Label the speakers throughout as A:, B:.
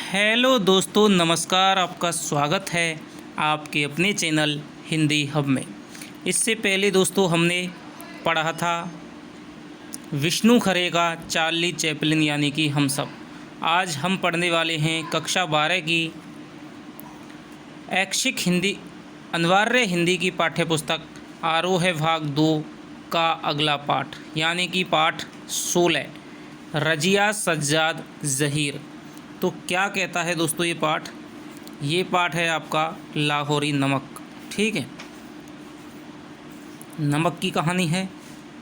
A: Hello दोस्तों, नमस्कार। आपका स्वागत है आपके अपने चैनल हिंदी हब में। इससे पहले दोस्तों हमने पढ़ा था विष्णु खरे का चार्ली चैपलिन यानी कि हम सब। आज हम पढ़ने वाले हैं कक्षा 12 की ऐच्छिक हिंदी अनिवार्य हिंदी की पाठ्यपुस्तक आरोह भाग 2 का अगला पाठ यानी कि पाठ 16 रजिया सज्जाद ज़हीर। तो क्या कहता है दोस्तों ये पाठ है आपका लाहौरी नमक। ठीक है, नमक की कहानी है।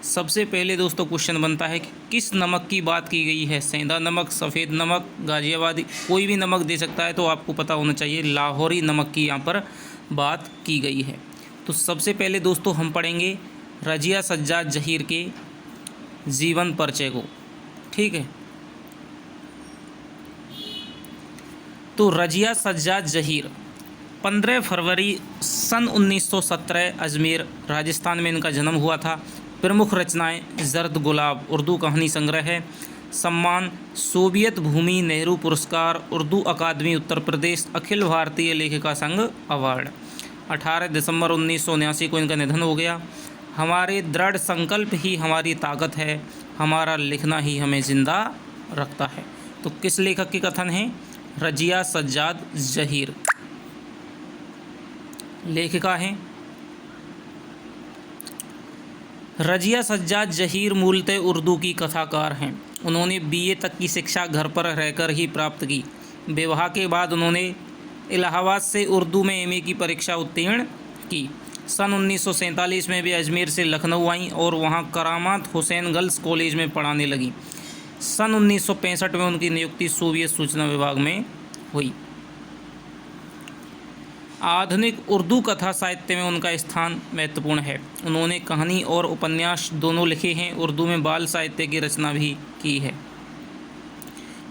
A: सबसे पहले दोस्तों क्वेश्चन बनता है कि किस नमक की बात की गई है। सेंधा नमक, सफ़ेद नमक, गाजियाबादी, कोई भी नमक दे सकता है। तो आपको पता होना चाहिए लाहौरी नमक की यहाँ पर बात की गई है। तो सबसे पहले दोस्तों हम पढ़ेंगे रजिया सज्जाद ज़हीर के जीवन परिचय को। ठीक है, तो रजिया सज्जाद ज़हीर 15 फरवरी सन 1917 अजमेर राजस्थान में इनका जन्म हुआ था। प्रमुख रचनाएं जर्द गुलाब उर्दू कहानी संग्रह है। सम्मान सोवियत भूमि नेहरू पुरस्कार, उर्दू अकादमी उत्तर प्रदेश, अखिल भारतीय लेखिका संघ अवार्ड। 18 दिसंबर 1979 को इनका निधन हो गया। हमारे दृढ़ संकल्प ही हमारी ताकत है, हमारा लिखना ही हमें जिंदा रखता है। तो किस लेखक की कथन है? रजिया सज्जाद ज़हीर लेखिका हैं। रजिया सज्जाद ज़हीर मूलतः उर्दू की कथाकार हैं। उन्होंने बीए तक की शिक्षा घर पर रहकर ही प्राप्त की। विवाह के बाद उन्होंने इलाहाबाद से उर्दू में एमए की परीक्षा उत्तीर्ण की। सन 1947 में वे अजमेर से लखनऊ आईं और वहां करामात हुसैन गर्ल्स कॉलेज में पढ़ाने लगीं। सन 1965 में उनकी नियुक्ति सोवियत सूचना विभाग में हुई। आधुनिक उर्दू कथा साहित्य में उनका स्थान महत्वपूर्ण है। उन्होंने कहानी और उपन्यास दोनों लिखे हैं। उर्दू में बाल साहित्य की रचना भी की है।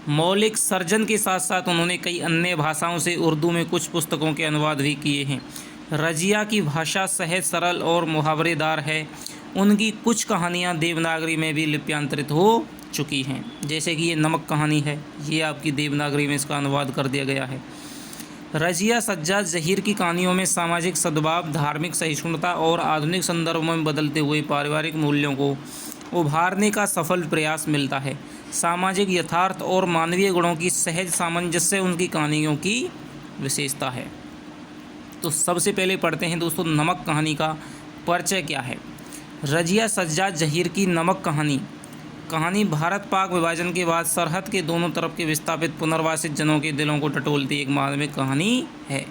A: मौलिक सर्जन के साथ साथ उन्होंने कई अन्य भाषाओं से उर्दू में कुछ पुस्तकों के अनुवाद भी किए हैं। रजिया की भाषा सहज, सरल और मुहावरेदार है। उनकी कुछ कहानियाँ देवनागरी में भी लिप्यांतरित हो चुकी हैं, जैसे कि ये नमक कहानी है, ये आपकी देवनागरी में इसका अनुवाद कर दिया गया है। रजिया सज्जाद ज़हीर की कहानियों में सामाजिक सद्भाव, धार्मिक सहिष्णुता और आधुनिक संदर्भ में बदलते हुए पारिवारिक मूल्यों को उभारने का सफल प्रयास मिलता है। सामाजिक यथार्थ और मानवीय गुणों की सहज सामंजस्य उनकी कहानियों की विशेषता है। तो सबसे पहले पढ़ते हैं दोस्तों नमक कहानी का परिचय क्या है। रजिया सज्जाद ज़हीर की नमक कहानी भारत पाक विभाजन के बाद सरहद के दोनों तरफ के विस्थापित पुनर्वासित जनों के दिलों को टटोलती एक मार्मिक कहानी है।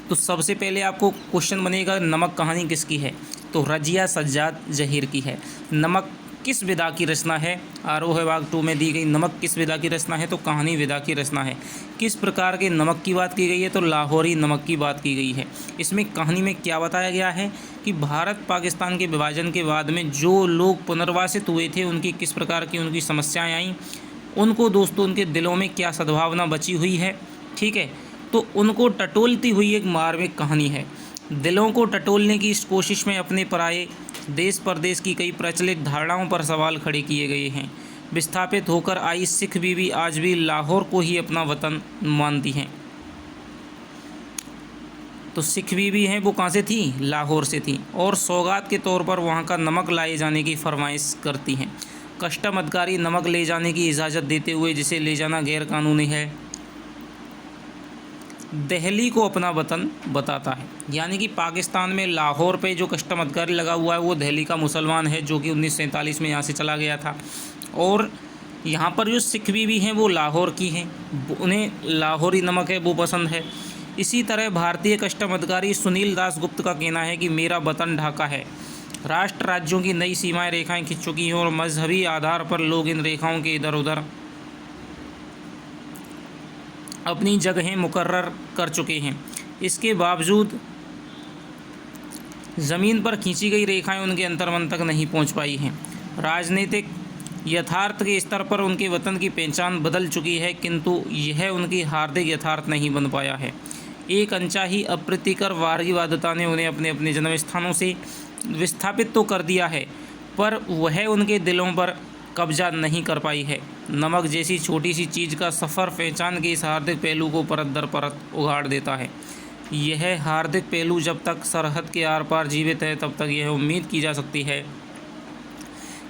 A: तो सबसे पहले आपको क्वेश्चन बनेगा नमक कहानी किसकी है? तो रजिया सज्जाद ज़हीर की है। नमक किस विधा की रचना है? आरोह भाग 2 में दी गई नमक किस विधा की रचना है? तो कहानी विधा की रचना है। किस प्रकार के नमक की बात की गई है? तो लाहौरी नमक की बात की गई है। इसमें कहानी में क्या बताया गया है कि भारत पाकिस्तान के विभाजन के बाद में जो लोग पुनर्वासित हुए थे उनकी किस प्रकार की उनकी समस्याएं आईं, उनको दोस्तों उनके दिलों में क्या सद्भावना बची हुई है। ठीक है, तो उनको टटोलती हुई एक मार्मिक कहानी है। दिलों को टटोलने की इस कोशिश में अपने पराये देश परदेश की कई प्रचलित धारणाओं पर सवाल खड़े किए गए हैं। विस्थापित होकर आई सिख बीवी आज भी लाहौर को ही अपना वतन मानती हैं। तो सिख बीवी हैं वो कहाँ से थी? लाहौर से थी, और सौगात के तौर पर वहाँ का नमक लाए जाने की फरमाइश करती हैं। कस्टम अधिकारी नमक ले जाने की इजाज़त देते हुए जिसे ले जाना गैर कानूनी है, दिल्ली को अपना वतन बताता है। यानी कि पाकिस्तान में लाहौर पे जो कस्टम अधिकारी लगा हुआ है वो दिल्ली का मुसलमान है जो कि 1947 में यहाँ से चला गया था। और यहाँ पर जो सिख बीवी हैं वो लाहौर की हैं, उन्हें लाहौरी नमक है वो पसंद है। इसी तरह भारतीय कस्टम अधिकारी सुनील दास गुप्त का कहना है कि मेरा वतन ढाका है। राष्ट्र राज्यों की नई सीमाएँ रेखाएँ खिंच चुकी हैं और मजहबी आधार पर लोग इन रेखाओं के इधर उधर अपनी जगहें मुकर्रर कर चुके हैं। इसके बावजूद ज़मीन पर खींची गई रेखाएं उनके अंतर्मन तक नहीं पहुंच पाई हैं। राजनीतिक यथार्थ के स्तर पर उनके वतन की पहचान बदल चुकी है, किंतु यह उनकी हार्दिक यथार्थ नहीं बन पाया है। एक अनचाही अप्रीतिकर वारगीवादिता ने उन्हें अपने अपने जन्म स्थानों से विस्थापित तो कर दिया है, पर वह उनके दिलों पर कब्जा नहीं कर पाई है। नमक जैसी छोटी सी चीज़ का सफ़र पहचान के इस हार्दिक पहलू को परत दर परत उगाड़ देता है। यह हार्दिक पहलू जब तक सरहद के आर पार जीवित है तब तक यह उम्मीद की जा सकती है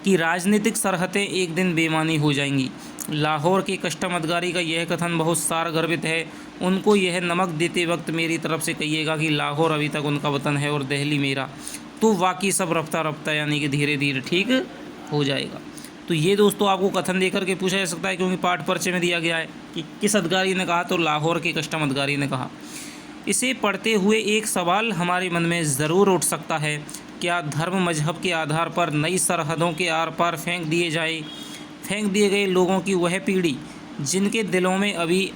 A: कि राजनीतिक सरहदें एक दिन बेमानी हो जाएंगी। लाहौर के कस्टम अधिकारी का यह कथन बहुत सारगर्भित है। उनको यह नमक देते वक्त मेरी तरफ से कहिएगा कि लाहौर अभी तक उनका वतन है और दिल्ली मेरा, तो वाकई सब रफ्ता रफ्ता यानी कि धीरे धीरे ठीक हो जाएगा। तो ये दोस्तों आपको कथन देकर के पूछा जा सकता है, क्योंकि पाठ पर्चे में दिया गया है कि किस अधिकारी ने कहा, तो लाहौर के कस्टम अधिकारी ने कहा। इसे पढ़ते हुए एक सवाल हमारे मन में ज़रूर उठ सकता है, क्या धर्म मजहब के आधार पर नई सरहदों के आर पार फेंक दिए गए लोगों की वह पीढ़ी जिनके दिलों में अभी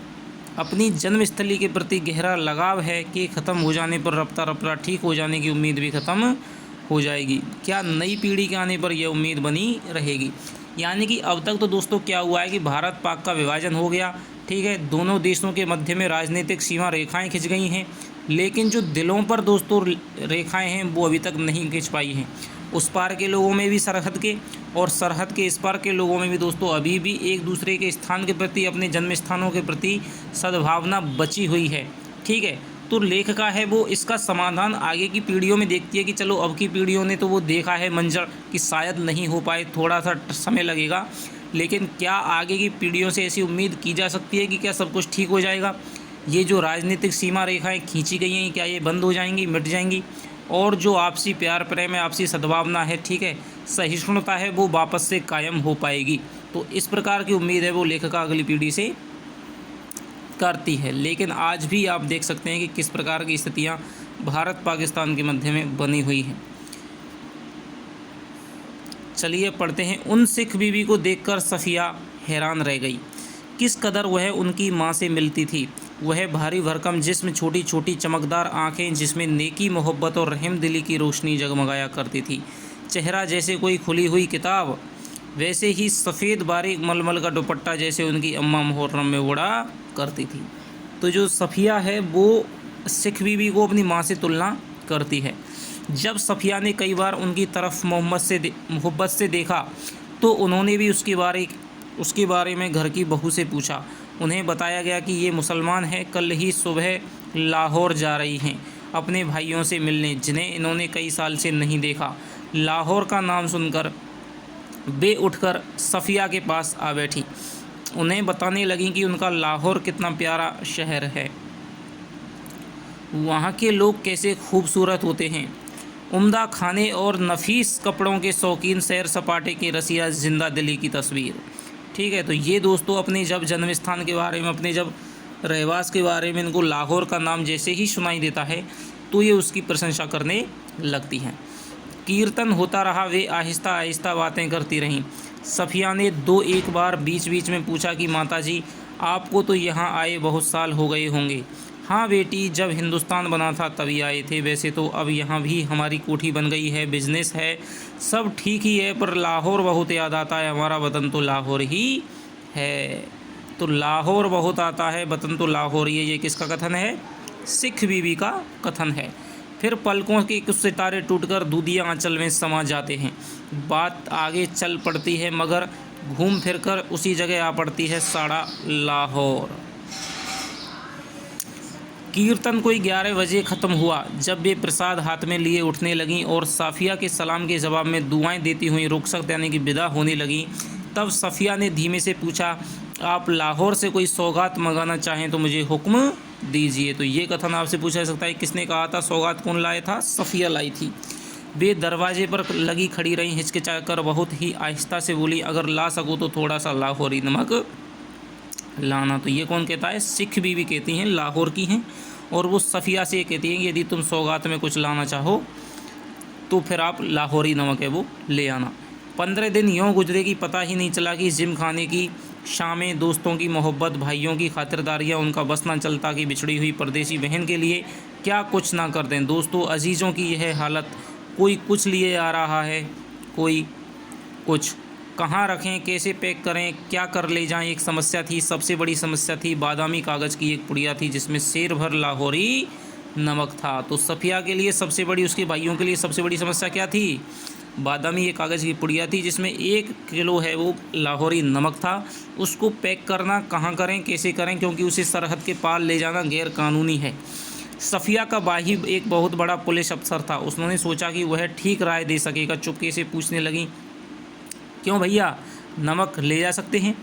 A: अपनी जन्मस्थली के प्रति गहरा लगाव है कि ख़त्म हो जाने पर रफ्ता रफ्ता ठीक हो जाने की उम्मीद भी ख़त्म हो जाएगी? क्या नई पीढ़ी के आने पर यह उम्मीद बनी रहेगी? यानी कि अब तक तो दोस्तों क्या हुआ है कि भारत पाक का विभाजन हो गया, ठीक है, दोनों देशों के मध्य में राजनीतिक सीमा रेखाएं खिंच गई हैं, लेकिन जो दिलों पर दोस्तों रेखाएं हैं वो अभी तक नहीं खिंच पाई हैं। उस पार के लोगों में भी सरहद के, और सरहद के इस पार के लोगों में भी दोस्तों अभी भी एक दूसरे के स्थान के प्रति, अपने जन्म स्थानों के प्रति सद्भावना बची हुई है, ठीक है। तो लेखिका है वो इसका समाधान आगे की पीढ़ियों में देखती है कि चलो अब की पीढ़ियों ने तो वो देखा है मंजर कि शायद नहीं हो पाए, थोड़ा सा समय लगेगा, लेकिन क्या आगे की पीढ़ियों से ऐसी उम्मीद की जा सकती है कि क्या सब कुछ ठीक हो जाएगा? ये जो राजनीतिक सीमा रेखाएं खींची गई हैं, क्या ये बंद हो जाएंगी, मिट जाएंगी? और जो आपसी प्यार प्रेम है, आपसी सद्भावना है, ठीक है, सहिष्णुता है, वो वापस से कायम हो पाएगी? तो इस प्रकार की उम्मीद है वो लेखिका अगली पीढ़ी से करती है। लेकिन आज भी आप देख सकते हैं कि किस प्रकार की स्थितियां भारत पाकिस्तान के मध्य में बनी हुई हैं। चलिए पढ़ते हैं। उन सिख बीवी को देखकर सफ़िया हैरान रह गई। किस कदर वह उनकी माँ से मिलती थी। वह भारी भरकम जिस्म, छोटी छोटी चमकदार आँखें जिसमें नेकी, मोहब्बत और रहम दिली की रोशनी जगमगाया करती थी। चेहरा जैसे कोई खुली हुई किताब, वैसे ही सफ़ेद बारीक मलमल का दुपट्टा जैसे उनकी अम्मा मुहर्रम में उड़ा करती थी। तो जो सफ़िया है वो सिख बीवी को अपनी माँ से तुलना करती है। जब सफ़िया ने कई बार उनकी तरफ मोहब्बत से देखा तो उन्होंने भी उसके बारे में घर की बहू से पूछा। उन्हें बताया गया कि ये मुसलमान है, कल ही सुबह लाहौर जा रही हैं अपने भाइयों से मिलने, जिन्हें इन्होंने कई साल से नहीं देखा। लाहौर का नाम सुनकर वे उठकर सफ़िया के पास आ बैठी। उन्हें बताने लगी कि उनका लाहौर कितना प्यारा शहर है, वहाँ के लोग कैसे खूबसूरत होते हैं, उम्दा खाने और नफीस कपड़ों के शौकीन, सैर सपाटे के रसिया, जिंदा दिली की तस्वीर। ठीक है, तो ये दोस्तों अपने जब जन्म स्थान के बारे में, अपने जब रहवास के बारे में इनको लाहौर का नाम जैसे ही सुनाई देता है तो ये उसकी प्रशंसा करने लगती हैं। कीर्तन होता रहा, वे आहिस्ता आहिस्ता बातें करती रहीं। सफ़िया ने एक बार बीच बीच में पूछा कि माताजी, आपको तो यहाँ आए बहुत साल हो गए होंगे। हाँ बेटी, जब हिंदुस्तान बना था तभी आए थे। वैसे तो अब यहाँ भी हमारी कोठी बन गई है, बिजनेस है, सब ठीक ही है, पर लाहौर बहुत याद आता है। हमारा वतन तो लाहौर ही है। तो लाहौर बहुत आता है, वतन तो लाहौर ही है। ये किसका कथन है? सिख बीवी का कथन है। फिर पलकों के कुछ सितारे टूटकर दूधिया आंचल में समा जाते हैं। बात आगे चल पड़ती है, मगर घूम फिर कर उसी जगह आ पड़ती है, साड़ा लाहौर। कीर्तन कोई 11 बजे ख़त्म हुआ। जब वे प्रसाद हाथ में लिए उठने लगीं और सफ़िया के सलाम के जवाब में दुआएं देती हुई रुखसत यानी कि विदा होने लगीं, तब सफ़िया ने धीमे से पूछा, आप लाहौर से कोई सौगात मंगाना चाहें तो मुझे हुक्म दीजिए। तो ये कथन आपसे पूछा जा सकता है, किसने कहा था? सौगात कौन लाया था? सफ़िया लाई थी। वे दरवाजे पर लगी खड़ी रहीं, हिचकिचा कर बहुत ही आहिस्ता से बोली, अगर ला सको तो थोड़ा सा लाहौरी नमक लाना। तो ये कौन कहता है? सिख बीवी कहती हैं, लाहौर की हैं, और वो सफ़िया से कहती हैं कि यदि तुम सौगात में कुछ लाना चाहो तो फिर आप लाहौरी नमक है वो ले आना। 15 दिन यूँ गुजरे कि पता ही नहीं चला कि जिम खाने की शामें, दोस्तों की मोहब्बत, भाइयों की खातिरदारियाँ, उनका बस ना चलता कि बिछड़ी हुई परदेसी बहन के लिए क्या कुछ ना कर दें। दोस्तों, अजीज़ों की यह हालत, कोई कुछ लिए आ रहा है, कोई कुछ, कहाँ रखें, कैसे पैक करें, क्या कर ले जाएं, एक समस्या थी। सबसे बड़ी समस्या थी बादामी कागज़ की एक पुड़िया थी जिसमें शेर भर लाहौरी नमक था। तो सफ़िया के लिए सबसे बड़ी, उसके भाइयों के लिए सबसे बड़ी समस्या क्या थी? बादामी ये कागज़ की पुड़िया थी जिसमें 1 किलो है वो लाहौरी नमक था। उसको पैक करना कहाँ करें, कैसे करें, क्योंकि उसे सरहद के पार ले जाना गैर कानूनी है। सफ़िया का भाई एक बहुत बड़ा पुलिस अफसर था। उसने सोचा कि वह ठीक राय दे सकेगा। चुपके से पूछने लगी, क्यों भैया, नमक ले जा सकते हैं?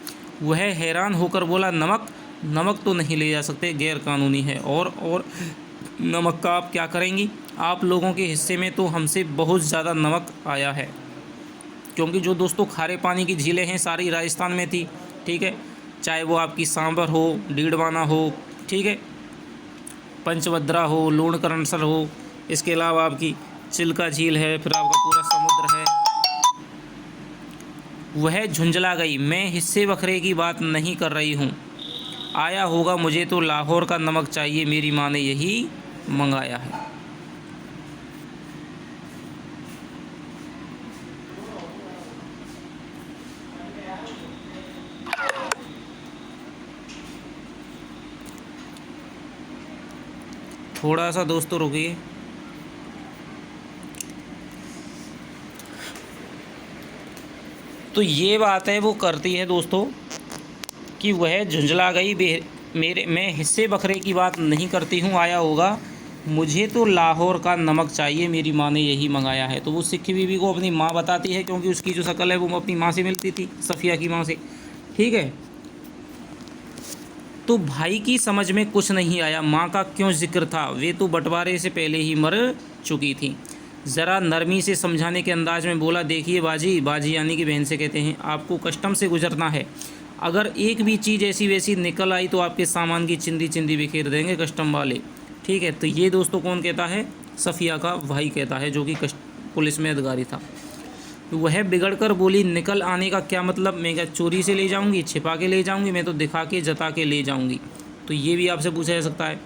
A: वह हैरान होकर बोला, नमक तो नहीं ले जा सकते, गैर कानूनी है। और नमक का आप क्या करेंगी? आप लोगों के हिस्से में तो हमसे बहुत ज़्यादा नमक आया है, क्योंकि जो दोस्तों खारे पानी की झीलें हैं सारी राजस्थान में थी, ठीक है, चाहे वो आपकी सांबर हो, डीडवाना हो, ठीक है, पंचभद्रा हो, लूणकरणसर हो, इसके अलावा आपकी चिल्का झील है, फिर आपका पूरा समुद्र है। वह झुंझला गई, मैं हिस्से बखरे की बात नहीं कर रही हूँ, आया होगा, मुझे तो लाहौर का नमक चाहिए, मेरी माँ ने यही मंगाया है। थोड़ा सा दोस्तों रुकिए। तो ये बात है वो करती है दोस्तों कि वह झुंझला गई, मैं हिस्से बखरे की बात नहीं करती हूँ, आया होगा, मुझे तो लाहौर का नमक चाहिए, मेरी माँ ने यही मंगाया है। तो वो सिक्की बीबी को अपनी माँ बताती है, क्योंकि उसकी जो शक्ल है वो अपनी माँ से मिलती थी, सफ़िया की माँ से, ठीक है। तो भाई की समझ में कुछ नहीं आया, माँ का क्यों जिक्र था, वे तो बंटवारे से पहले ही मर चुकी थी। ज़रा नरमी से समझाने के अंदाज में बोला, देखिए बाजी यानी कि बहन से कहते हैं, आपको कस्टम से गुजरना है, अगर एक भी चीज़ ऐसी वैसी निकल आई तो आपके सामान की चिंदी चिंदी बिखेर देंगे कस्टम वाले, ठीक है। तो ये दोस्तों कौन कहता है? सफ़िया का भाई कहता है, जो कि पुलिस में अधिकारी था। वह बिगड़ कर बोली, निकल आने का क्या मतलब, मैं क्या चोरी से ले जाऊंगी, छिपा के ले जाऊंगी, मैं तो दिखा के जता के ले जाऊंगी। तो ये भी आपसे पूछा जा सकता है।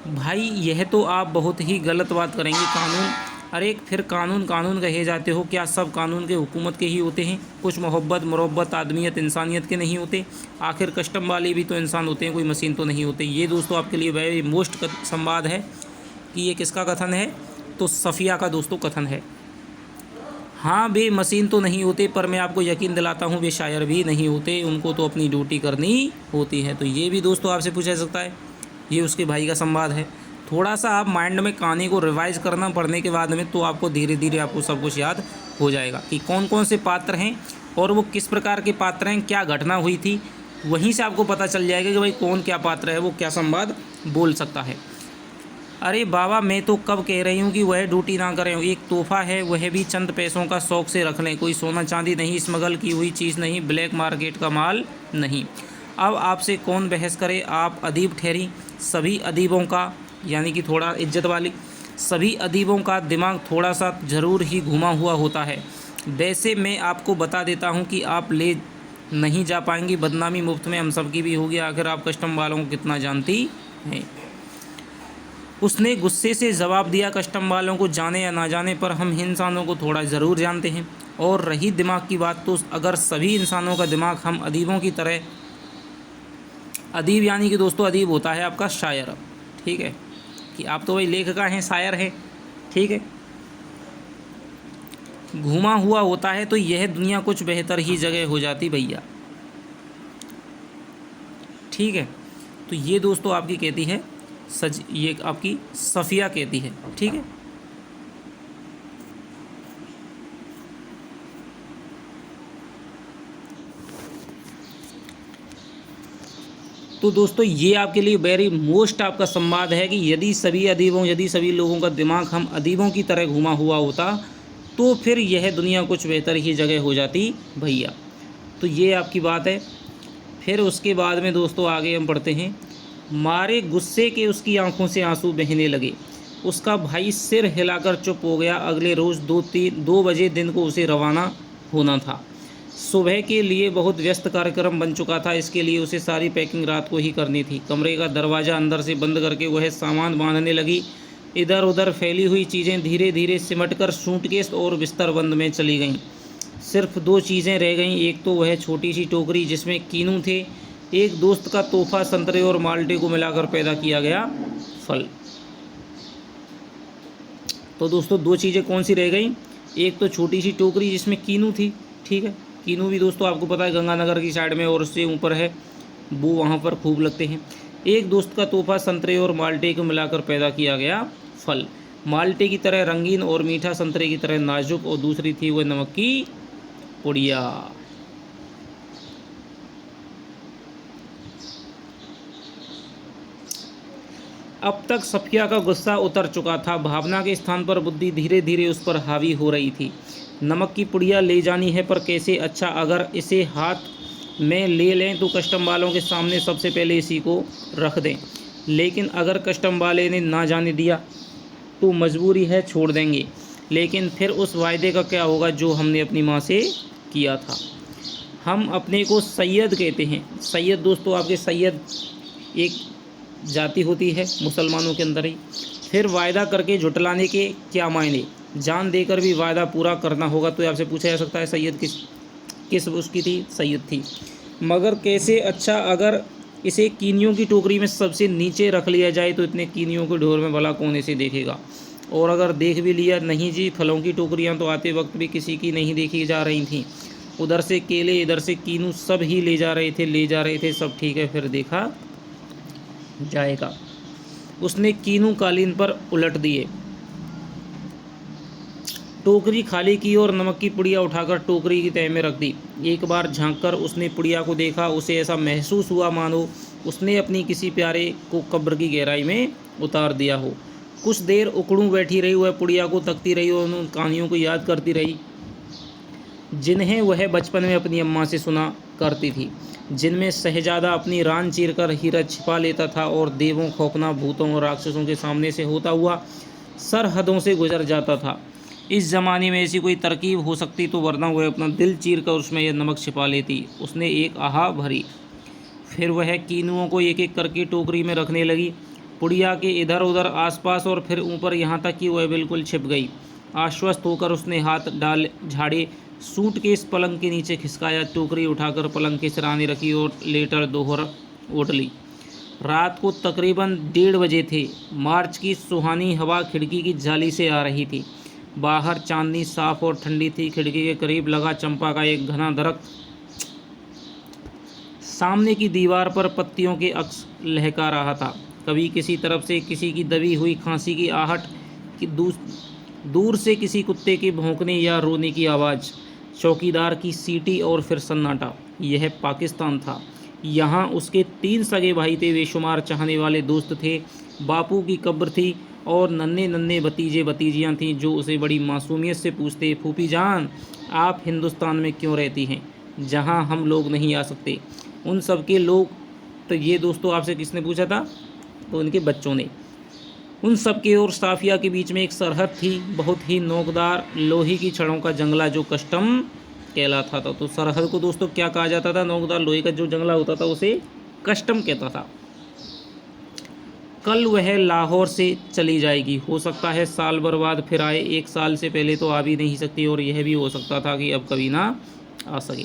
A: भाई यह तो आप बहुत ही गलत बात करेंगे, कानून, अरे फिर कानून कहे जाते हो, क्या सब कानून के हुकूमत के ही होते हैं? कुछ मोहब्बत मुरब्बत आदमियत इंसानियत के नहीं होते? आखिर कस्टम वाले भी तो इंसान होते हैं, कोई मशीन तो नहीं होते। ये दोस्तों आपके लिए वेरी मोस्ट संवाद है कि ये किसका कथन है? तो सफ़िया का दोस्तों कथन है। हाँ, वे मशीन तो नहीं होते, पर मैं आपको यकीन दिलाता हूँ वे शायर भी नहीं होते, उनको तो अपनी ड्यूटी करनी होती है। तो ये भी दोस्तों आपसे पूछा जा सकता है, ये उसके भाई का संवाद है। थोड़ा सा आप माइंड में कहानी को रिवाइज करना पढ़ने के बाद में, तो आपको धीरे धीरे आपको सब कुछ याद हो जाएगा कि कौन कौन से पात्र हैं और वो किस प्रकार के पात्र हैं, क्या घटना हुई थी, वहीं से आपको पता चल जाएगा कि भाई कौन क्या पात्र है, वो क्या संवाद बोल सकता है। अरे बाबा, मैं तो कब कह रही हूँ कि वह ड्यूटी ना करें, एक तोहफा है, वह भी चंद पैसों का शौक़ से रख लें, कोई सोना चांदी नहीं, स्मगल की हुई चीज़ नहीं, ब्लैक मार्केट का माल नहीं। अब आपसे कौन बहस करे, आप अदीब ठहरी। सभी अदीबों का, यानी कि थोड़ा इज्जत वाली, सभी अदीबों का दिमाग थोड़ा सा ज़रूर ही घुमा हुआ होता है। वैसे मैं आपको बता देता हूँ कि आप ले नहीं जा पाएंगी, बदनामी मुफ्त में हम सबकी भी होगी, आखिर आप कस्टम वालों को कितना जानती हैं। उसने गुस्से से जवाब दिया, कस्टम वालों को जाने या ना जाने पर हम इंसानों को थोड़ा ज़रूर जानते हैं। और रही दिमाग की बात, तो अगर सभी इंसानों का दिमाग हम अदीबों की तरह, अदीब यानी कि दोस्तों अदीब होता है आपका शायर, ठीक है, कि आप तो वही लेखका हैं, शायर हैं, ठीक है, घुमा हुआ होता है, तो यह दुनिया कुछ बेहतर ही जगह हो जाती भैया, ठीक है। तो ये दोस्तों आपकी कहती है ये आपकी सफ़िया कहती है, ठीक है। तो दोस्तों ये आपके लिए वेरी मोस्ट आपका संवाद है कि यदि सभी लोगों का दिमाग हम अदीबों की तरह घुमा हुआ होता, तो फिर यह दुनिया कुछ बेहतर ही जगह हो जाती भैया। तो ये आपकी बात है। फिर उसके बाद में दोस्तों आगे हम पढ़ते हैं, मारे गुस्से के उसकी आंखों से आंसू बहने लगे। उसका भाई सिर हिलाकर चुप हो गया। अगले रोज़ 2 बजे दिन को उसे रवाना होना था। सुबह के लिए बहुत व्यस्त कार्यक्रम बन चुका था, इसके लिए उसे सारी पैकिंग रात को ही करनी थी। कमरे का दरवाज़ा अंदर से बंद करके वह सामान बांधने लगी। इधर उधर फैली हुई चीज़ें धीरे धीरे सिमटकर सूटकेस और बिस्तरबंद में चली गईं। सिर्फ 2 चीज़ें रह गईं। एक तो वह छोटी सी टोकरी जिसमें कीनू थे, एक दोस्त का तोहफा संतरे और माल्टे को मिलाकर पैदा किया गया फल। तो दोस्तों 2 चीज़ें कौन सी रह गई? एक तो छोटी सी टोकरी जिसमें कीनू थी, ठीक है, कीनू भी दोस्तों आपको पता है गंगानगर की साइड में और उससे ऊपर है, वो वहाँ पर खूब लगते हैं। एक दोस्त का तोहफा संतरे और माल्टे को मिलाकर पैदा किया गया फल, माल्टे की तरह रंगीन और मीठा, संतरे की तरह नाजुक, और दूसरी थी वह नमक की पुड़िया। अब तक सफिया का गुस्सा उतर चुका था, भावना के स्थान पर बुद्धि धीरे धीरे उस पर हावी हो रही थी। नमक की पुड़िया ले जानी है, पर कैसे? अच्छा, अगर इसे हाथ में ले लें तो कस्टम वालों के सामने सबसे पहले इसी को रख दें, लेकिन अगर कस्टम वाले ने ना जाने दिया तो मजबूरी है, छोड़ देंगे। लेकिन फिर उस वायदे का क्या होगा जो हमने अपनी माँ से किया था? हम अपने को सैयद कहते हैं। सैयद दोस्तों आपके सैयद एक जाति होती है मुसलमानों के अंदर ही। फिर वायदा करके झुटलाने के क्या मायने? जान देकर भी वायदा पूरा करना होगा। तो आपसे पूछा जा सकता है सैयद किस उसकी थी? सैयद थी। मगर कैसे? अच्छा, अगर इसे कीनियों की टोकरी में सबसे नीचे रख लिया जाए तो इतने कीनियों के ढोर में भला कौन इसे देखेगा? और अगर देख भी लिया, नहीं जी, फलों की टोकरियां तो आते वक्त भी किसी की नहीं देखी जा रही थीं। उधर से केले, इधर से कीनू, सब ही ले जा रहे थे, सब ठीक है, फिर देखा जाएगा। उसने कीनू कालीन पर उलट दिए, टोकरी खाली की और नमक की पुड़िया उठाकर टोकरी की तह में रख दी। एक बार झांककर उसने पुड़िया को देखा। उसे ऐसा महसूस हुआ मानो उसने अपनी किसी प्यारे को कब्र की गहराई में उतार दिया हो। कुछ देर उकड़ू बैठी रही, वह पुड़िया को तकती रही और उन कहानियों को याद करती रही जिन्हें वह बचपन में अपनी अम्मा से सुना करती थी, जिनमें शहजादा अपनी रान चीरकर हीरा छिपा लेता था और देवों, खौफनाक भूतों और राक्षसों के सामने से होता हुआ सरहदों से गुजर जाता था। इस ज़माने में ऐसी कोई तरकीब हो सकती तो, वरना वह अपना दिल चीरकर उसमें यह नमक छिपा लेती। उसने एक आहा भरी, फिर वह कीनुओं को एक एक करके टोकरी में रखने लगी, पुड़िया के इधर उधर, आसपास और फिर ऊपर, यहाँ तक कि वह बिल्कुल छिप गई। आश्वस्त होकर उसने हाथ डाल झाड़े, सूटकेस पलंग के नीचे खिसकाया, टोकरी उठाकर पलंग के सिराने रखी और लेटर दोहर ओढ़ ली। रात को तकरीबन 1:30 बजे थे। मार्च की सुहानी हवा खिड़की की जाली से आ रही थी। बाहर चांदनी साफ और ठंडी थी। खिड़की के करीब लगा चंपा का एक घना दरख्त सामने की दीवार पर पत्तियों के अक्स लहका रहा था। कभी किसी तरफ से किसी की दबी हुई खांसी की आहट, कि दूर से किसी कुत्ते के भौंकने या रोने की आवाज़, चौकीदार की सीटी और फिर सन्नाटा। यह पाकिस्तान था। यहाँ उसके 3 सगे भाई थे, बेशुमार चाहने वाले दोस्त थे, बापू की कब्र थी और नन्हे नन्हे भतीजे भतीजियाँ थीं जो उसे बड़ी मासूमियत से पूछते, फूफी जान, आप हिंदुस्तान में क्यों रहती हैं जहाँ हम लोग नहीं आ सकते? उन सब के लोग, तो ये दोस्तों आपसे किसने पूछा था? तो उनके बच्चों ने। उन सब के और साफिया के बीच में एक सरहद थी, बहुत ही नोकदार लोहे की छड़ों का जंगला जो कस्टम कहलाता था। तो सरहद को दोस्तों क्या कहा जाता था? नोकदार लोहे का जो जंगला होता था उसे कस्टम कहता था। कल वह लाहौर से चली जाएगी, हो सकता है साल भर बाद फिर आए। 1 साल से पहले तो आ भी नहीं सकती और यह भी हो सकता था कि अब कभी ना आ सके।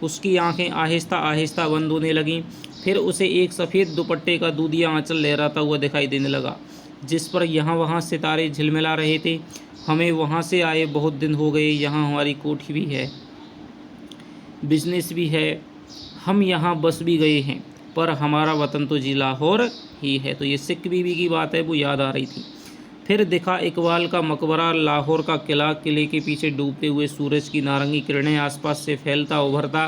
A: उसकी आंखें आहिस्ता आहिस्ता बंद होने लगीं। फिर उसे एक सफ़ेद दुपट्टे का दूधिया आंचल लहराता हुआ दिखाई देने लगा, जिस पर यहाँ वहाँ सितारे झिलमिला रहे थे। हमें वहाँ से आए बहुत दिन हो गए। यहाँ हमारी कोठी भी है, बिजनेस भी है, हम यहाँ बस भी गए हैं, पर हमारा वतन तो जी लाहौर ही है। तो ये सिख बीबी की बात है, वो याद आ रही थी। फिर दिखा इकबाल का मकबरा, लाहौर का किला, किले के पीछे डूबते हुए सूरज की नारंगी किरणें, आसपास से फैलता उभरता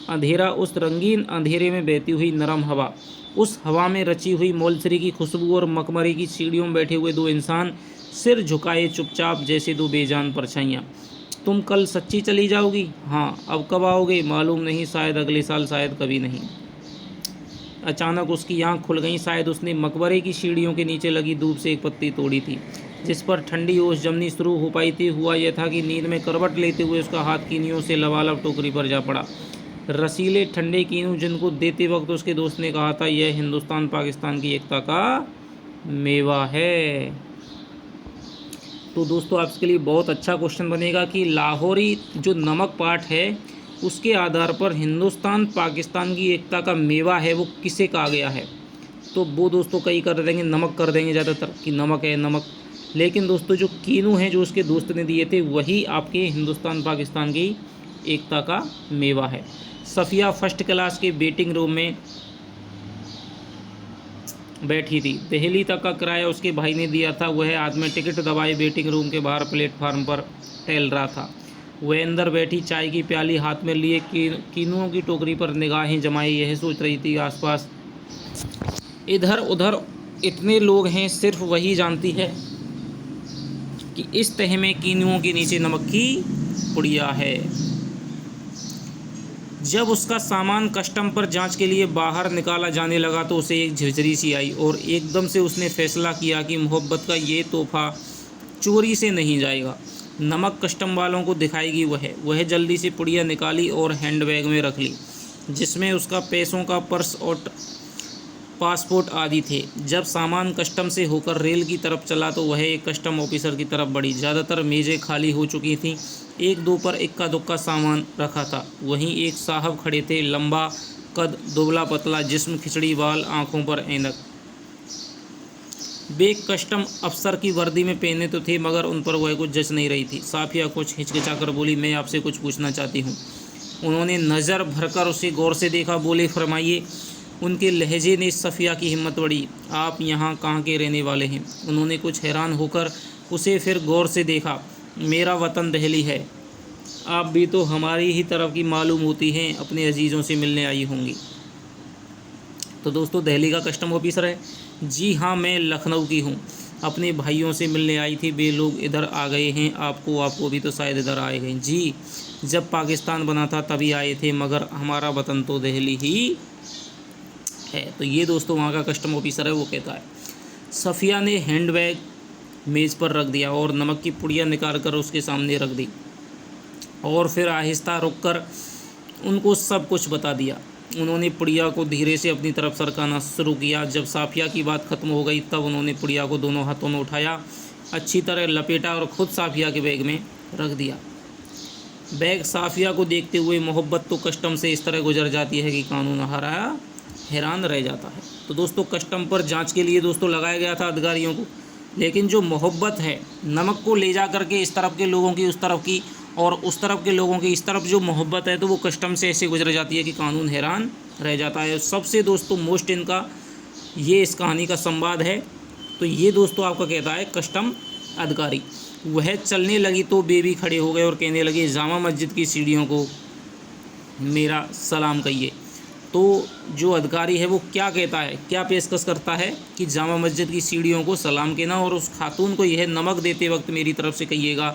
A: अंधेरा, उस रंगीन अंधेरे में बहती हुई नरम हवा, उस हवा में रची हुई मोलसरी की खुशबू और मकबरे की सीढ़ियों में बैठे हुए 2 इंसान, सिर झुकाए चुपचाप जैसे 2 बेजान परछाइयाँ। तुम कल सच्ची चली जाओगी? हाँ। अब कब आओगे? मालूम नहीं, शायद अगले साल, शायद कभी नहीं। अचानक उसकी आंख खुल गई। शायद उसने मकबरे की सीढ़ियों के नीचे लगी धूप से एक पत्ती तोड़ी थी, जिस पर ठंडी ओस जमनी शुरू हो पाई थी। हुआ यह था कि नींद में करवट लेते हुए उसका हाथ कीनियों से लबालब टोकरी पर जा पड़ा। रसीले ठंडे कीनू जिनको देते वक्त उसके दोस्त ने कहा था, यह हिंदुस्तान पाकिस्तान की एकता का मेवा है। तो दोस्तों आपके लिए बहुत अच्छा क्वेश्चन बनेगा कि लाहौरी जो नमक पाठ है उसके आधार पर हिंदुस्तान पाकिस्तान की एकता का मेवा है वो किसे कहा गया है? तो वो दोस्तों कई कर देंगे, नमक कर देंगे ज़्यादातर कि नमक है नमक। लेकिन दोस्तों जो कीनू हैं जो उसके दोस्त ने दिए थे वही आपके हिंदुस्तान पाकिस्तान की एकता का मेवा है। सफ़िया फर्स्ट क्लास के वेटिंग रूम में बैठी थी। दिल्ली तक का किराया उसके भाई ने दिया था। वह हाथ में टिकट दबाए वेटिंग रूम के बाहर प्लेटफार्म पर टहल रहा था। वह अंदर बैठी चाय की प्याली हाथ में लिए कीनुओं की टोकरी पर निगाहें जमाई यह सोच रही थी आसपास इधर उधर इतने लोग हैं, सिर्फ वही जानती है कि इस तह में कीनुओं के नीचे नमक की पुड़िया है। जब उसका सामान कस्टम पर जांच के लिए बाहर निकाला जाने लगा तो उसे एक झिरझरी सी आई और एकदम से उसने फैसला किया कि मोहब्बत का ये तोहफा चोरी से नहीं जाएगा। नमक कस्टम वालों को दिखाएगी वह जल्दी से पुड़िया निकाली और हैंडबैग में रख ली, जिसमें उसका पैसों का पर्स और पासपोर्ट आदि थे। जब सामान कस्टम से होकर रेल की तरफ चला तो वह एक कस्टम ऑफिसर की तरफ बढ़ी। ज़्यादातर मेज़ें खाली हो चुकी थीं, एक दो पर इक्का दुक्का सामान रखा था। वहीं एक साहब खड़े थे, लंबा कद, दुबला पतला जिस्म, खिचड़ी बाल, आंखों पर ऐनक। वे कस्टम अफसर की वर्दी में पहने तो थे मगर उन पर वह कुछ जच नहीं रही थी। साफिया कुछ हिचकिचाकर बोली, मैं आपसे कुछ पूछना चाहती हूँ। उन्होंने नज़र भरकर उसे गौर से देखा। बोले, फरमाइए। उनके लहजे ने सफ़िया की हिम्मत बढ़ी। आप यहाँ कहाँ के रहने वाले हैं? उन्होंने कुछ हैरान होकर उसे फिर गौर से देखा। मेरा वतन दिल्ली है। आप भी तो हमारी ही तरफ की मालूम होती हैं, अपने अजीज़ों से मिलने आई होंगी। तो दोस्तों दिल्ली का कस्टम ऑफिसर है। जी हाँ, मैं लखनऊ की हूँ, अपने भाइयों से मिलने आई थी। वे लोग इधर आ गए हैं। आपको भी तो शायद इधर आए गए। जी, जब पाकिस्तान बना था तभी आए थे, मगर हमारा वतन तो दिल्ली ही है। तो ये दोस्तों वहाँ का कस्टम ऑफिसर है, वो कहता है। सफ़िया ने हैंडबैग मेज़ पर रख दिया और नमक की पुड़िया निकाल कर उसके सामने रख दी और फिर आहिस्ता रुककर उनको सब कुछ बता दिया। उन्होंने पुड़िया को धीरे से अपनी तरफ सरकाना शुरू किया। जब साफिया की बात खत्म हो गई तब उन्होंने पुड़िया को दोनों हाथों में उठाया, अच्छी तरह लपेटा और ख़ुद साफिया के बैग में रख दिया। बैग साफिया को देखते हुए मोहब्बत तो कस्टम से इस तरह गुजर जाती है कि कानून हराया हैरान रह जाता है। तो दोस्तों कस्टम पर जांच के लिए दोस्तों लगाया गया था अधिकारियों को, लेकिन जो मोहब्बत है नमक को ले जा करके इस तरफ के लोगों की उस तरफ की और उस तरफ के लोगों की इस तरफ जो मोहब्बत है तो वो कस्टम से ऐसे गुजर जाती है कि कानून हैरान रह जाता है। सबसे दोस्तों मोस्ट इनका ये इस कहानी का संवाद है। तो ये दोस्तों आपका कहता है कस्टम अधिकारी। वह चलने लगी तो बेबी खड़े हो गए और कहने लगे, जामा मस्जिद की सीढ़ियों को मेरा सलाम कहिए। तो जो अधिकारी है वो क्या कहता है, क्या पेशकश करता है कि जामा मस्जिद की सीढ़ियों को सलाम कहना और उस खातून को यह नमक देते वक्त मेरी तरफ से कहिएगा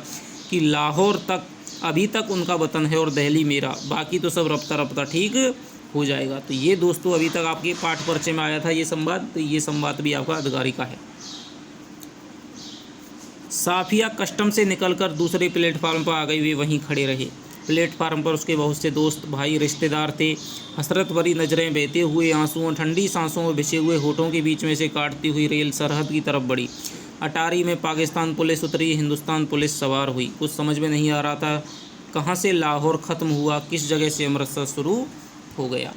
A: कि लाहौर तक अभी तक उनका वतन है और दिल्ली मेरा, बाकी तो सब रफ्ता रफ्ता ठीक हो जाएगा। तो ये दोस्तों अभी तक आपके पाठ परिचय में आया था ये संवाद। तो ये संवाद भी आपका अधिकारी का है। साफिया कस्टम से निकलकर दूसरे प्लेटफार्म पर आ गई। वे वहीं खड़े रहे। प्लेटफार्म पर उसके बहुत से दोस्त, भाई, रिश्तेदार थे। हसरत भरी नज़रें, बहते हुए आंसुओं, ठंडी सांसों में बिछे हुए होठों के बीच में से काटती हुई रेल सरहद की तरफ बढ़ी। अटारी में पाकिस्तान पुलिस उतरी, हिंदुस्तान पुलिस सवार हुई। कुछ समझ में नहीं आ रहा था कहाँ से लाहौर ख़त्म हुआ, किस जगह से अमृतसर शुरू हो गया।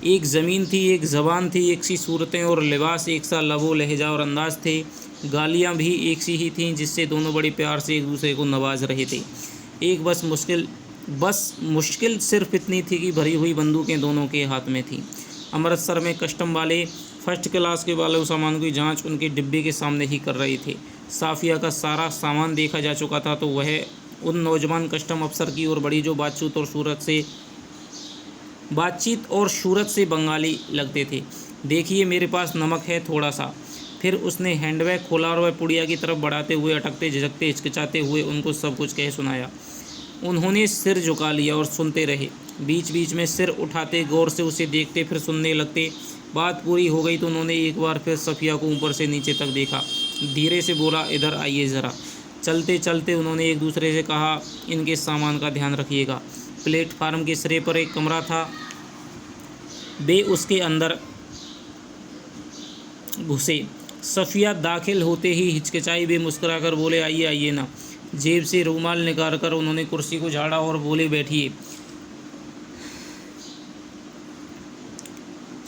A: एक ज़मीन थी, एक ज़बान थी, एक सी सूरतें और लिबास, एक सा लबो लहजा और अंदाज थे। गालियाँ भी एक सी ही थीं जिससे दोनों बड़े प्यार से एक दूसरे को नवाज रहे थे। एक बस मुश्किल सिर्फ इतनी थी कि भरी हुई बंदूकें दोनों के हाथ में थीं। अमृतसर में कस्टम वाले फर्स्ट क्लास के वाले सामान की जांच उनके डिब्बे के सामने ही कर रहे थे। साफिया का सारा सामान देखा जा चुका था तो वह उन नौजवान कस्टम अफसर की ओर बढ़ी जो बातचीत और सूरत से बंगाली लगते थे। देखिए, मेरे पास नमक है थोड़ा सा। फिर उसने हैंडबैग खोला और वह पुड़िया की तरफ बढ़ाते हुए, अटकते झिझकते हिचकिचाते हुए उनको सब कुछ कह सुनाया। उन्होंने सिर झुका लिया और सुनते रहे। बीच बीच में सिर उठाते, गौर से उसे देखते, फिर सुनने लगते। बात पूरी हो गई तो उन्होंने एक बार फिर सफ़िया को ऊपर से नीचे तक देखा। धीरे से बोला, इधर आइए ज़रा। चलते चलते उन्होंने एक दूसरे से कहा, इनके सामान का ध्यान रखिएगा। प्लेटफार्म के सिरे पर एक कमरा था। वे उसके अंदर घुसे। सफ़िया दाखिल होते ही हिचकिचाई। वे मुस्कुराकर बोले, आइए आइए ना। जेब से रूमाल निकाल कर उन्होंने कुर्सी को झाड़ा और बोले, बैठिए।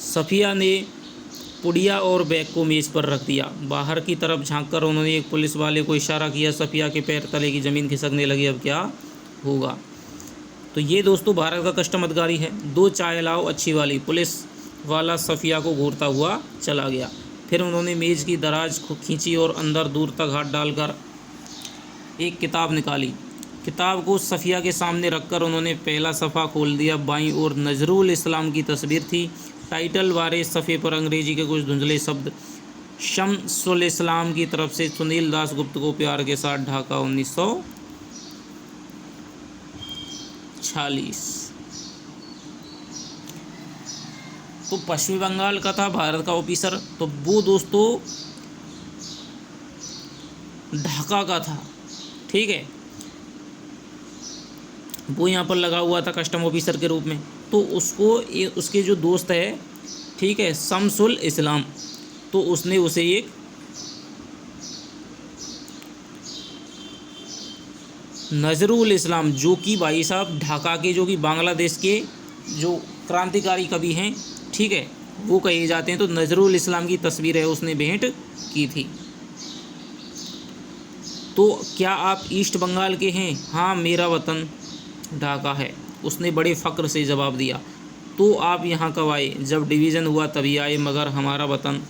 A: सफ़िया ने पुड़िया और बैग को मेज़ पर रख दिया। बाहर की तरफ झांककर उन्होंने एक पुलिस वाले को इशारा किया। सफ़िया के पैर तले की ज़मीन खिसकने लगी। अब क्या होगा? तो ये दोस्तों भारत का कस्टम अधिकारी है। 2 चाय लाओ अच्छी वाली। पुलिस वाला सफ़िया को घूरता हुआ चला गया। फिर उन्होंने मेज़ की दराज खींची और अंदर दूर तक हाथ डालकर एक किताब निकाली। किताब को सफ़िया के सामने रखकर उन्होंने पहला सफ़ा खोल दिया। बाईं ओर नजरुल इस्लाम की तस्वीर थी। टाइटल वारे सफ़े पर अंग्रेजी के कुछ धुंधले शब्द। शम्सुल इस्लाम की तरफ से सुनील दास गुप्त को प्यार के साथ, ढाका 1946। तो पश्चिमी बंगाल का था भारत का ऑफिसर। तो वो दोस्तों ढाका का था, ठीक है। वो यहाँ पर लगा हुआ था कस्टम ऑफिसर के रूप में। तो उसको उसके जो दोस्त है, ठीक है, शम्सुल इस्लाम, तो उसने उसे एक नजरुल इस्लाम, जो कि भाई साहब ढाका के, जो कि बांग्लादेश के जो क्रांतिकारी कवि हैं, ठीक है, वो कहे जाते हैं। तो नजरुल इस्लाम की तस्वीर है, उसने भेंट की थी। तो क्या आप ईस्ट बंगाल के हैं? हाँ, मेरा वतन ढाका है, उसने बड़े फ़ख्र से जवाब दिया। तो आप यहाँ कब आए? जब डिवीज़न हुआ तभी आए, मगर हमारा वतन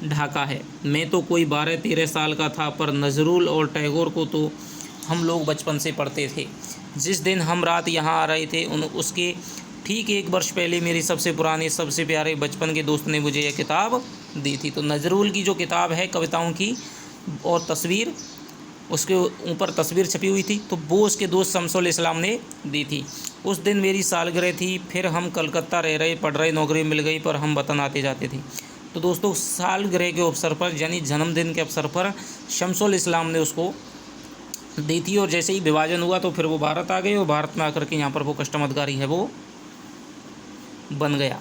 A: ढाका है। मैं तो कोई 12-13 साल का था, पर नजरुल और टैगोर को तो हम लोग बचपन से पढ़ते थे। जिस दिन हम रात यहाँ आ रहे थे उसके ठीक 1 वर्ष पहले मेरे सबसे पुराने, सबसे प्यारे बचपन के दोस्त ने मुझे यह किताब दी थी। तो नजरुल की जो किताब है कविताओं की और तस्वीर, उसके ऊपर तस्वीर छपी हुई थी, तो वो उसके दोस्त शम्सुल इस्लाम ने दी थी। उस दिन मेरी सालगिरह थी। फिर हम कलकत्ता रह रहे, पढ़ रहे, नौकरी मिल गई, पर हम वतन आते जाते थे। तो दोस्तों सालगिरह के अवसर पर, यानी जन्मदिन के अवसर पर शम्सुल इस्लाम ने उसको दी थी। और जैसे ही विभाजन हुआ तो फिर वो भारत आ गए, और भारत में आकर के यहाँ पर वो कस्टम अधिकारी है वो बन गया।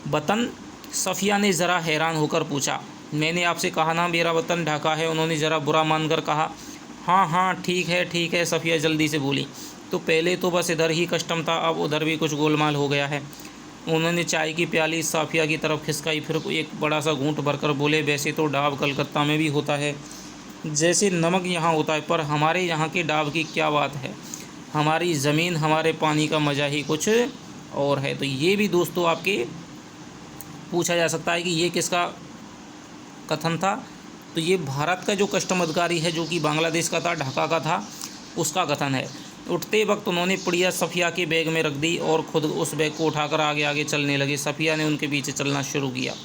A: वतन? सफ़िया ने ज़रा हैरान होकर पूछा। मैंने आपसे कहा ना मेरा वतन ढाका है। उन्होंने ज़रा बुरा मानकर कहा। हाँ हाँ ठीक है, सफ़िया जल्दी से बोली। तो पहले तो बस इधर ही कस्टम था, अब उधर भी कुछ गोलमाल हो गया है। उन्होंने चाय की प्याली सफ़िया की तरफ खिसकाई, फिर एक बड़ा सा घूंट भरकर बोले, वैसे तो डाव कलकत्ता में भी होता है, जैसे नमक यहाँ होता है, पर हमारे यहाँ के डाव की क्या बात है। हमारी ज़मीन, हमारे पानी का मज़ा ही कुछ और है। तो ये भी दोस्तों आपके पूछा जा सकता है कि ये किसका कथन था। तो ये भारत का जो कस्टम अधिकारी है, जो कि बांग्लादेश का था, ढाका का था, उसका कथन है। उठते वक्त उन्होंने पुड़िया सफ़िया के बैग में रख दी और ख़ुद उस बैग को उठाकर आगे आगे चलने लगे। सफ़िया ने उनके पीछे चलना शुरू किया।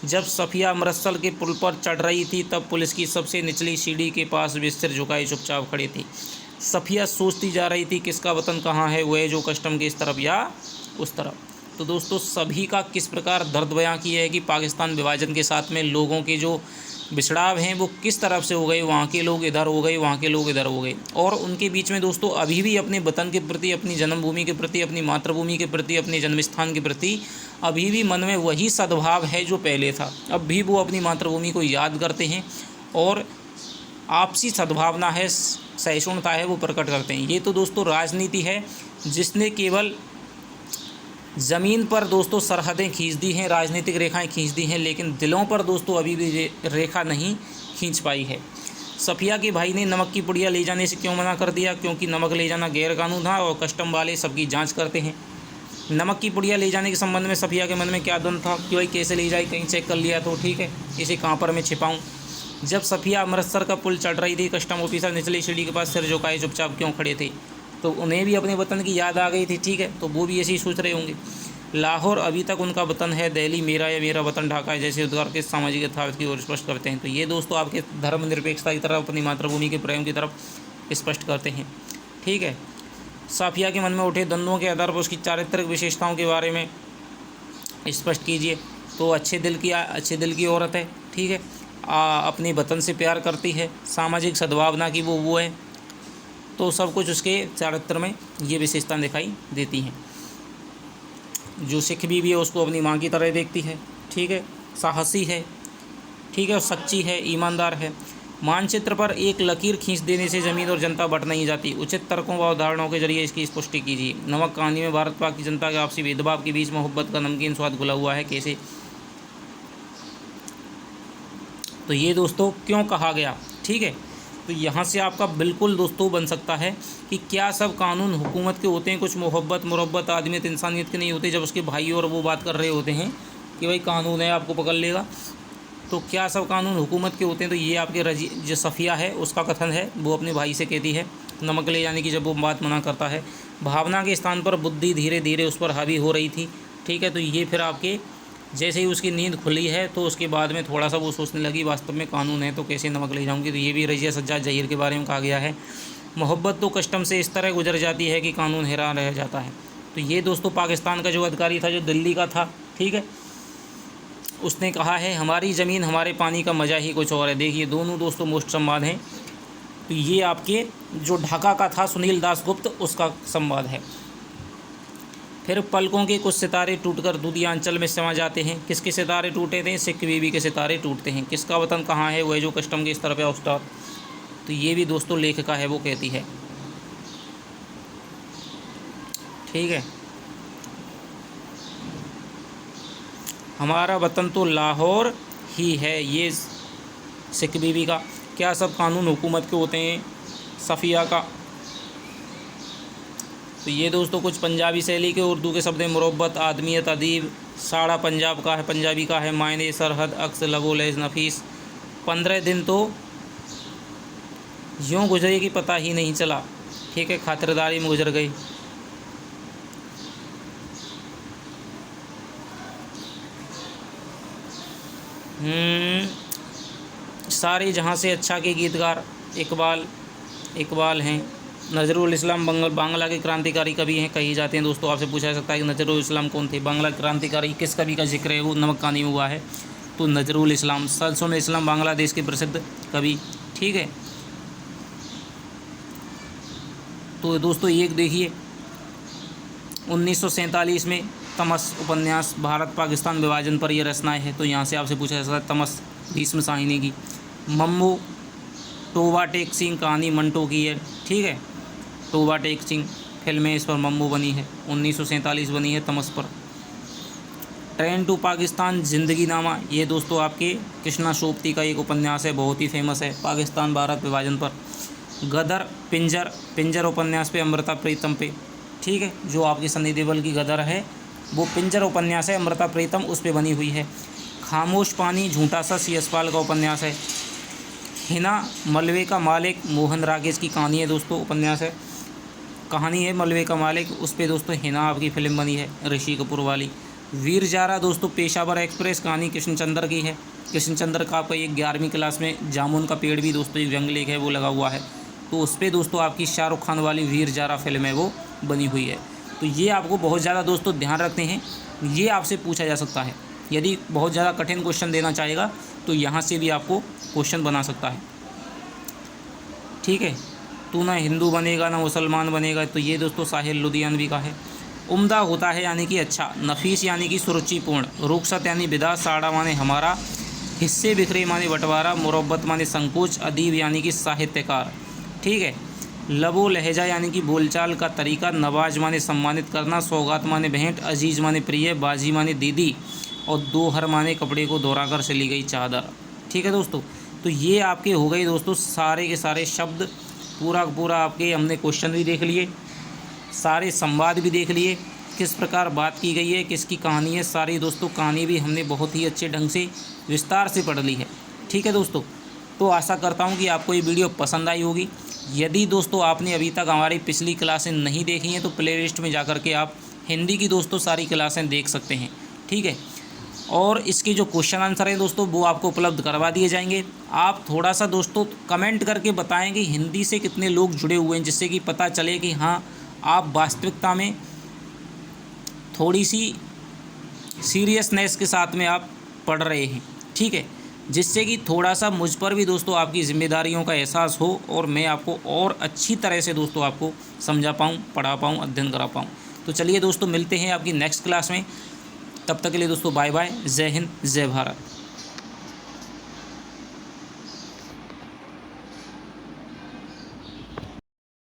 A: जब सफ़िया अमृतसर के पुल पर चढ़ रही थी, तब पुलिस की सबसे निचली सीढ़ी के पास वे सिर झुकाए चुपचाप खड़ी थी। सफ़िया सोचती जा रही थी, किसका वतन कहाँ है, वह जो कस्टम के इस तरफ या उस तरफ। तो दोस्तों सभी का किस प्रकार दर्द बयां किया है कि पाकिस्तान विभाजन के साथ में लोगों के जो बिछड़ाव हैं वो किस तरफ से हो गए। वहाँ के लोग इधर हो गए, वहाँ के लोग इधर हो गए, और उनके बीच में दोस्तों अभी भी अपने वतन के प्रति, अपनी जन्मभूमि के प्रति, अपनी मातृभूमि के प्रति, अपने जन्मस्थान के प्रति अभी भी मन में वही सद्भाव है जो पहले था। अब भी वो अपनी मातृभूमि को याद करते हैं और आपसी सद्भावना है, सहिष्णुता है, वो प्रकट करते हैं। ये तो दोस्तों राजनीति है जिसने केवल ज़मीन पर दोस्तों सरहदें खींच दी हैं, राजनीतिक रेखाएं खींच दी हैं, लेकिन दिलों पर दोस्तों अभी भी रेखा नहीं खींच पाई है। सफ़िया के भाई ने नमक की पुड़िया ले जाने से क्यों मना कर दिया? क्योंकि नमक ले जाना गैर कानून था और कस्टम वाले सबकी जांच करते हैं। नमक की पुड़िया ले जाने के संबंध में सफ़िया के मन में क्या द्वंद था कि भाई कैसे ले जाए, कहीं चेक कर लिया तो ठीक है, इसे कहाँ पर मैं छिपाऊँ। जब सफ़िया अमृतसर का पुल चढ़ रही थी, कस्टम ऑफिसर निचली सीढ़ी के पास सिर झुकाए चुपचाप क्यों खड़े थे? तो उन्हें भी अपने वतन की याद आ गई थी, ठीक है, तो वो भी ऐसे ही सोच रहे होंगे। लाहौर अभी तक उनका वतन है, दिल्ली मेरा या मेरा वतन ढाका है, जैसे उद्गार के सामाजिक यथार्थ की ओर स्पष्ट करते हैं। तो ये दोस्तों आपके धर्मनिरपेक्षता की तरफ, अपनी मातृभूमि के प्रेम की तरफ स्पष्ट करते हैं, ठीक है। सफ़िया के मन में उठे द्वंद्वों के आधार पर उसकी चारित्रिक विशेषताओं के बारे में स्पष्ट कीजिए। तो अच्छे दिल की औरत है, ठीक है, अपने वतन से प्यार करती है, सामाजिक सद्भावना की वो है, तो सब कुछ उसके चारित्र में ये विशेषता दिखाई देती हैं। जो सिख बीवी है उसको अपनी माँ की तरह देखती है, ठीक है, साहसी है, ठीक है, और सच्ची है, ईमानदार है। मानचित्र पर एक लकीर खींच देने से ज़मीन और जनता बट नहीं जाती। उचित तर्कों व उदाहरणों के जरिए इसकी पुष्टि कीजिए। नमक कहानी में भारत पाक की जनता के आपसी भेदभाव के बीच मोहब्बत का नमकीन स्वाद घुला हुआ है, कैसे तो ये दोस्तों क्यों कहा गया, ठीक है। तो यहाँ से आपका बिल्कुल दोस्तों बन सकता है कि क्या सब कानून हुकूमत के होते हैं, कुछ मोहब्बत मुरब्बत आदमियत इंसानियत के नहीं होते। जब उसके भाई और वो बात कर रहे होते हैं कि भाई कानून है आपको पकड़ लेगा, तो क्या सब कानून हुकूमत के होते हैं। तो ये आपके जो सफ़िया है उसका कथन है, वो अपने भाई से कहती है नमक ले जाने की, जब वो बात मना करता है। भावना के स्थान पर बुद्धि धीरे धीरे उस पर हावी हो रही थी, ठीक है। तो ये फिर आपके जैसे ही उसकी नींद खुली है तो उसके बाद में थोड़ा सा वो सोचने लगी वास्तव में कानून है तो कैसे नमक ले जाऊंगी। तो ये भी रज़िया सज्जाद ज़हीर के बारे में कहा गया है। मोहब्बत तो कस्टम से इस तरह गुजर जाती है कि कानून हैरान रह जाता है। तो ये दोस्तों पाकिस्तान का जो अधिकारी था, जो दिल्ली का था, ठीक है, उसने कहा है हमारी ज़मीन हमारे पानी का मज़ा ही कुछ और है। देखिए दोनों दोस्तों मोस्ट संवाद हैं। तो ये आपके जो ढाका का था सुनील दासगुप्त, उसका संवाद है। फिर पलकों के कुछ सितारे टूटकर दुधियांचल में समा जाते हैं। किसके सितारे टूटे थे? सिख बीबी के सितारे टूटते हैं। किसका वतन कहाँ है? वह जो कस्टम के इस तरफ है उस्ताद। तो ये भी दोस्तों लेखिका है, वो कहती है, ठीक है। हमारा वतन तो लाहौर ही है, ये सिख बीबी का। क्या सब कानून हुकूमत के होते हैं? सफ़िया का। तो ये दोस्तों कुछ पंजाबी शैली के उर्दू के शब्द हैं। मुरब्बत, आदमियत, अदीब। साड़ा पंजाब का है, पंजाबी का है। मायने, सरहद, अक्स, लगो, लहज, नफीस। 15 दिन तो यूँ गुजरे कि पता ही नहीं चला, ठीक है, खातिरदारी में गुजर गई। सारे जहाँ से अच्छा के गीतकार इकबाल हैं। नज़रुल इस्लाम बांग्ला के क्रांतिकारी कवि हैं, कही जाते हैं। दोस्तों आपसे पूछा जा सकता है कि नज़रुल इस्लाम कौन थे? बांग्ला क्रांतिकारी किस कवि का जिक्र है? वो नमक कहानी में हुआ है, तो नज़रुल इस्लाम। सल्सुल इस्लाम बांग्लादेश के प्रसिद्ध कवि, ठीक है। तो दोस्तों एक देखिए 1947 में तमस उपन्यास भारत पाकिस्तान विभाजन पर यह रचनाएँ है। तो यहाँ से आपसे पूछा जा सकता है तमस भीष्म साहिनी की। मम्मू टोबा टेक सिंह कहानी मंटो की है, ठीक है। टोबा टेक सिंह फिल्में इस पर मम्मू बनी है, 1947 बनी है तमस पर। ट्रेन टू पाकिस्तान जिंदगी नामा, ये दोस्तों आपके कृष्णा सोपती का एक उपन्यास है, बहुत ही फेमस है पाकिस्तान भारत विभाजन पर। गदर पिंजर उपन्यास पे अमृता प्रीतम पे, ठीक है। जो आपकी सनी देओल की गदर है वो पिंजर उपन्यास है, अमृता प्रीतम उस पर बनी हुई है। खामोश पानी झूठा सा यशपाल का उपन्यास है। हिना मलबे का मालिक मोहन राकेश की कहानी है दोस्तों, उपन्यास है, कहानी है मलबे का मालिक, उस पर दोस्तों हिना आपकी फिल्म बनी है ऋषि कपूर वाली। वीर जारा दोस्तों पेशावर एक्सप्रेस कहानी कृष्णचंद्र की है। कृष्णचंद्र का आपका एक 11वीं क्लास में जामुन का पेड़ भी दोस्तों एक व्यंग लेख है वो लगा हुआ है, तो उस पर दोस्तों आपकी शाहरुख खान वाली वीर जारा फिल्म है वो बनी हुई है। तो ये आपको बहुत ज़्यादा दोस्तों ध्यान रखते हैं, ये आपसे पूछा जा सकता है। यदि बहुत ज़्यादा कठिन क्वेश्चन देना चाहेगा तो यहाँ से भी आपको क्वेश्चन बना सकता है, ठीक है। तू ना हिंदू बनेगा ना मुसलमान बनेगा, तो ये दोस्तों साहिल लुधियानवी का है। उम्दा होता है यानी कि अच्छा, नफीस यानी कि सुरुचिपूर्ण, रुखसत यानी बिदा, साड़ा माने हमारा, हिस्से बिखरे माने बंटवारा, मुरब्बत माने संकोच, अदीब यानी कि साहित्यकार, ठीक है। लबो लहजा यानी कि बोलचाल का तरीका, नवाज माने सम्मानित करना, सौगात माने भेंट, अजीज़ माने प्रिय, बाजी माने दीदी, और दोहर माने कपड़े को दोहराकर से ली गई चादर, ठीक है दोस्तों। तो ये आपके हो गए दोस्तों सारे के सारे शब्द, पूरा आपके हमने क्वेश्चन भी देख लिए, सारे संवाद भी देख लिए, किस प्रकार बात की गई है, किसकी कहानी है, सारी दोस्तों कहानी भी हमने बहुत ही अच्छे ढंग से विस्तार से पढ़ ली है, ठीक है दोस्तों। तो आशा करता हूँ कि आपको ये वीडियो पसंद आई होगी। यदि दोस्तों आपने अभी तक हमारी पिछली क्लासें नहीं देखी हैं तो प्ले लिस्ट में जाकर के आप हिंदी की दोस्तों सारी क्लासें देख सकते हैं, ठीक है। और इसके जो क्वेश्चन आंसर है दोस्तों वो आपको उपलब्ध करवा दिए जाएंगे। आप थोड़ा सा दोस्तों कमेंट करके बताएं कि हिंदी से कितने लोग जुड़े हुए हैं, जिससे कि पता चले कि हाँ आप वास्तविकता में थोड़ी सी सीरियसनेस के साथ में आप पढ़ रहे हैं, ठीक है। जिससे कि थोड़ा सा मुझ पर भी दोस्तों आपकी जिम्मेदारियों का एहसास हो और मैं आपको और अच्छी तरह से दोस्तों आपको समझा पाऊँ, पढ़ा पाऊँ, अध्ययन करा पाऊँ। तो चलिए दोस्तों मिलते हैं आपकी नेक्स्ट क्लास में, तब तक के लिए दोस्तों बाय बाय, जय हिंद, जय भारत।